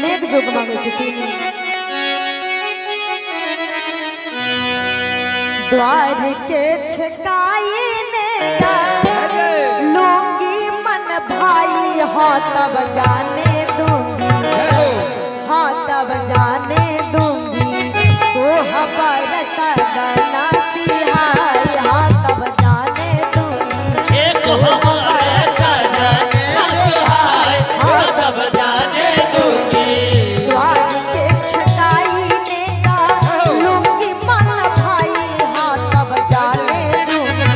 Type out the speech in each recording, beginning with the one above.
नेक जोग मांगे छे तीन द्वार के छकाई ने लूंगी मन भाई हाँ तब जाने दूंगी हाँ तब जाने दूंगी तो हबर सदना सिहाई हाँ तब जाने दूंगी एक हमारे सजना सिहाय हाँ तब जाने दूंगी द्वार के छकाई ने लूंगी मन भाई हाँ तब जाने दूंगी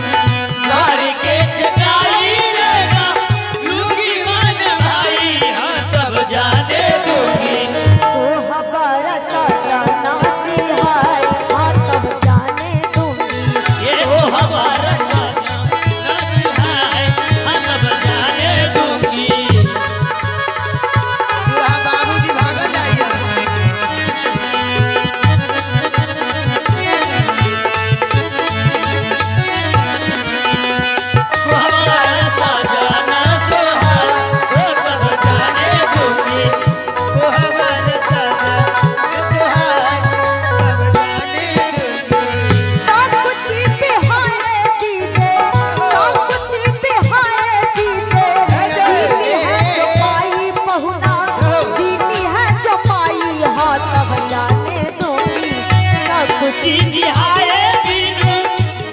द्वार के छकाई लेगा लूंगी मन भाई हाँ तब जाने दूंगी ओ हबर सदना सिहाय हाँ तब जाने दूंगी ये हो हमारा सजना सिहाय हाँ तब जाने दूंगी दूल्हा बाबूजी भाग जाइए हमारा सजना सिहाय हाँ तब जाने दूंगी वो हमारे सजना सिहाय तब जाने दूंगी सब कुछ बिहाए दीजे सब कुछ बिहाए दीजे दीनी है जो पाई पहुना दीनी है जो पाई हाँ तब जाने दूंगी सब कुछ आए बिनु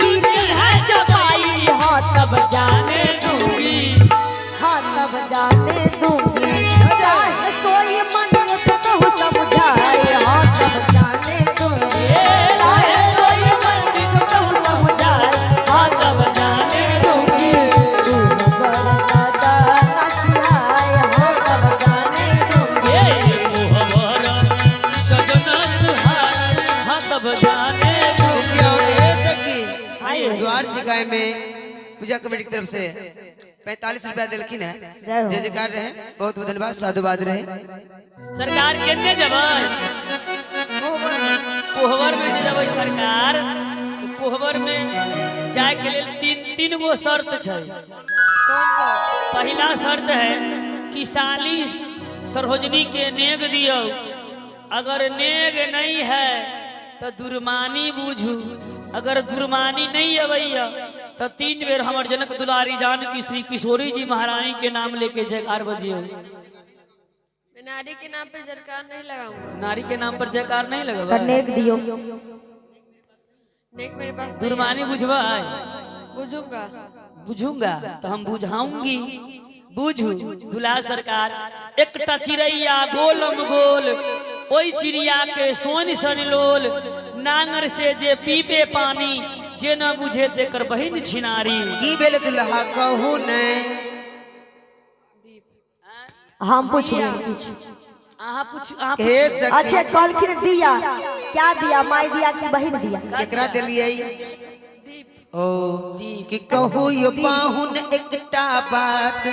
दीनी है जो पाई हाँ तब जाने दूंगी हाँ तब जाने दूंगी चाहे सोई मन कहूँ समझाए हाँ तब जाने दूंगी चाहे सोई मन कहूँ समझाए हाँ तब जाने दूंगी तू बड़ा दादा नसिहाय हाँ तब जाने दूंगी ये हमारा सजना सुहाय हाँ तब जाने दूंगी क्या होते सखी द्वार छिकाए में पूजा कमेटी की तरफ से 45 रुपया दिलखिन है जय हो। जय जयकार रहे बहुत बहुत धन्यवाद साधुवाद रहे सरकार केने जबै कोहबर में जे जबै सरकार तो कोहबर में जाए के लेल तीन गो शर्त छै पहला शर्त है कि साली सरोजनी के नेग दियो अगर नेग नहीं है तो दुर्मानी बूझू अगर दुर्मानी नहीं अबैया तो 3 बेर हमर जनक दुलारी जान की श्री किशोरी जी महारानी के नाम लेके जयकार बजियो मैं नारी के नाम पे जरकार नहीं लगाऊंगा। नारी के नाम पर जयकार नहीं तो लगवा नेक दियो नेक मेरे पास नहीं दुर्मानी बुझवा है। बुझूंगा। बुझूंगा तो हम बुझाऊंगी बुझू दुल्हा सरकार एकटा चिड़ैया गोलम गोल ओई चिड़िया के सोन सन लोल नांगर से जे पीबे पानी जे न बुझे तेकर बहिन छिनारी की बेल दुल्हा कहू नहीं हम पूछ रहे कुछ आहा पूछ हे सखी अच्छा कहलखिन दिया क्या दिया माई दिया कि बहिन दिया केकरा दिलियै दीप। ओ कि कहू यो पाहुन एकटा बात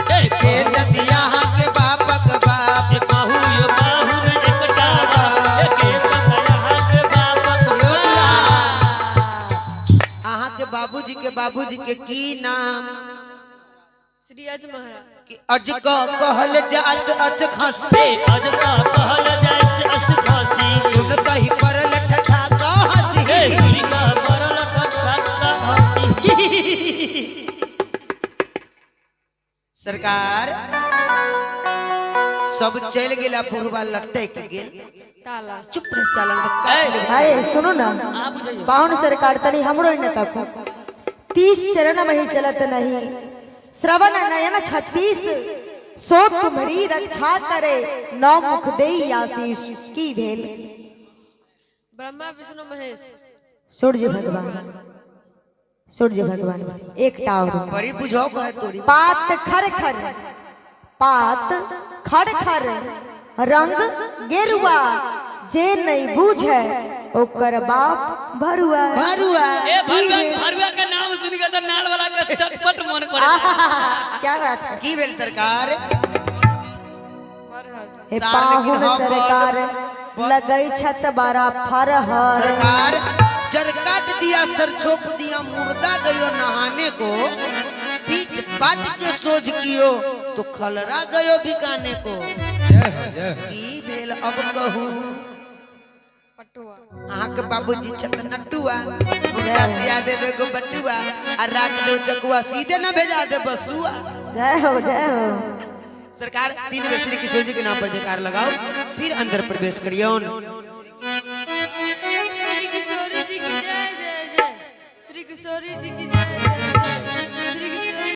के जदि यहाँ के बापक बाप कहू यो बाहुन एकटा एके छतया के बापक अहाँ के बाबूजी के की नाम श्री अज महाराज। कि अज कहल जात अच खसे से अजका कहल जाय अस फासी सुन कही परल ठठा कहसी हे श्री का परल कथा फासी सरकार सब चल गेला पुरवा लटक गेल ताला। चुप रह सालन हाय सुनो ना आ बुझाइयो पाहुन सरकार तनी हमरो न तक 30 चरण में ही चलत नहीं श्रवण नयन 36 सो तुम्हारी रक्षा करे नौ मुख देई आशीष की भेल ब्रह्मा विष्णु महेश। सूर्य भगवान एक टावर बड़ी बुझाओ है तोरी पात खर रंग गेरुआ जे नहीं बूझे ओकर बाप भरुआ भरुआ ए भरुआ के नाम सुन के तो नाल वाला के चटपट मन करे क्या बात है की भेल सरकार फरहर। हे सार पाहुन लेकिन हम सरकार लगई छत बारा फरहर सरकार जर काट दिया सर छोप दिया मुर्दा गयो नहाने को पीठ बाट के सोच कियो तो खलरा गयो बिकाने को की भेल अब कहूँ पटुआ अहाँ के बाबूजी छत नटुआ मुर्गा सिया देवे गो बटुआ आ राख दो चकुआ सीधे न भेजा दे बसुआ। जय हो जय हो। सरकार 3 बेर श्री किशोर जी के नाम पर जयकार लगाओ फिर अंदर प्रवेश करियो।